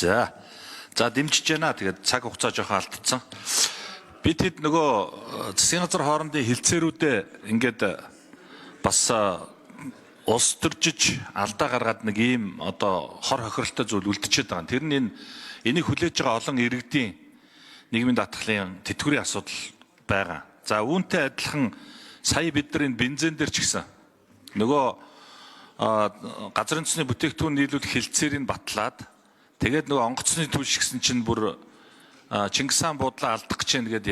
За дэмжиж байна. Тэгээд цаг хугацаа жоохон алдсан. Бид хэд нөгөө засгийн газар хоорондын хилцээрүүдэд ингээд бас улс төржиж алдаа гаргаад нэг ийм одоо хор хохиролтой зүйл үлдчихэд байгаа. Тэр нь энийг хүлээж байгаа олон иргэдийн нийгмийн даатгалын тэтгэврийн асуудал байгаа. За үүнтэй адилхан сая бид нар энэ бензин дээр ч гэсэн нөгөө газар үндэсний бүтээгдэхүүн нийлүүлэх хилцээрийг батлаад тэгээд нөгөө онгоцны түлш гэсэн чинь бүр Чингис хаан буудлаа алдах гэж нэгэд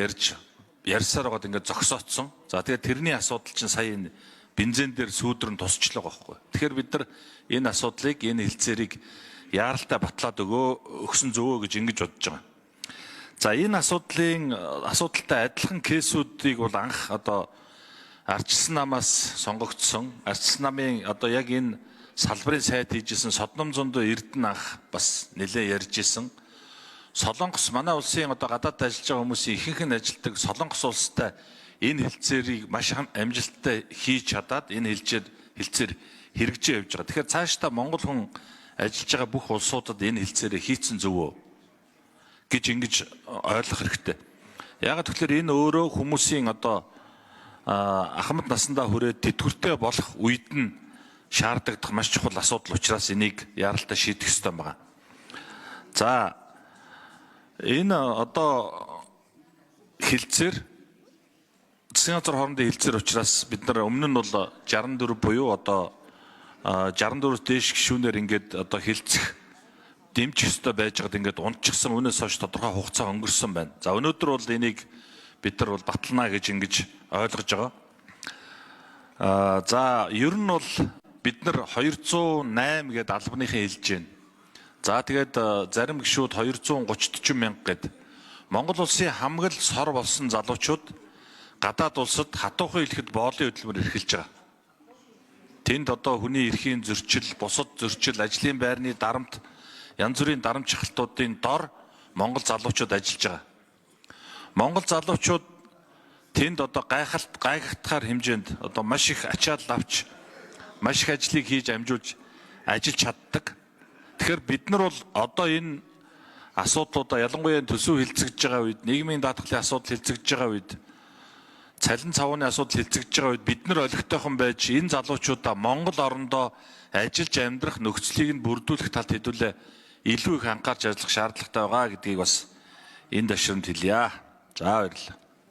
ярьсаар байгаад ингээд зогсоодсон. За тэгээд тэрний асуудал чинь сая энэ бензин дээр сүүдрэн тусчлаа байхгүй. Тэгэхээр бид нар энэ асуудлыг энэ хилцээрийг яаралтай батлаад өгсөн зөвөө гэж ингэж бодож байгаа. За энэ асуудалтай адилхан кейсүүдийг бол анх одоо Ардчилсан намаас сонгогдсон Ардчилсан намын одоо яг энэ салбарын сайд хийжсэн Содном зөндөө Эрдэнэ анх бас нэлээ ярьж исэн. Солонгос манай улсын одоо гадаад ажиллаж байгаа хүмүүсийн ихэнх нь ажилтдаг Солонгос улстай энэ хилцээрийг маш амжилттай хийж чадаад энэ хилцээр хэрэгжиж явж байгаа. Тэгэхээр цаашдаа Монгол хүн ажиллаж байгаа бүх улсуудад энэ хилцээрээ хийцэн зөвөө гэж ингэж ойлгох хэрэгтэй. Яагаад гэвэл энэ өөрөө хүмүүсийн одоо ахмад насандаа хүрээд тэтгэвртэй болох үед нь шаардлагадах маш чухал асуудал учраас энийг яаралтай шийдэх ёстой байгаа. За энэ одоо хилцээр засгийн газар хоорондын хилцээр учраас бид нар өмнө нь бол 64 буюу одоо 64-өөс дээш гишүүнээр ингээд одоо хилцэх дэмжих ёстой байж байгаад ингээд унтчихсан өнөөс хойш тодорхой хугацаа өнгөрсөн байна. За өнөөдөр бол энийг бид нар бол батлана гэж ингэж ойлгож байгаа. За ер нь бол бид нар 208 гээд албаныхан хэлж байна. За тэгээд зарим гишүүд 230-40 мянга гээд Монгол улсын хамгал сор болсон залуучууд гадаад улсад хатуухан хэлэхэд боолын хөдөлмөр эрхэлж байгаа. Тэнд одоо хүний эрхийн зөрчил, бусад зөрчил, ажлын байрны дарамт, янз бүрийн дарамт шахалтуудын дор Монгол залуучууд ажиллаж байгаа. Монгол залуучууд тэнд одоо гайхалтгаар хэмжээнд одоо маш их ачаал авч, маш их ажлыг хийж амжуулж ажиллаж чаддаг. Тэгэхээр бид нар бол одоо энэ асуудлуудаа ялангуяа төсөв хилцэгдэж байгаа үед, нийгмийн даатгалын асуудал хилцэгдэж байгаа үед, цалин цавууны асуудал хилцэгдэж байгаа үед бид нар олигтойхон байж энэ залуучуудаа Монгол орондоо ажиллаж амьдрах нөхцөлийг нь бүрдүүлэх талд хэдүүлээ илүү их анхаарч ажиллах шаардлагатай байгаа гэдгийг бас энэ ташрамд хэлье. За баярлалаа.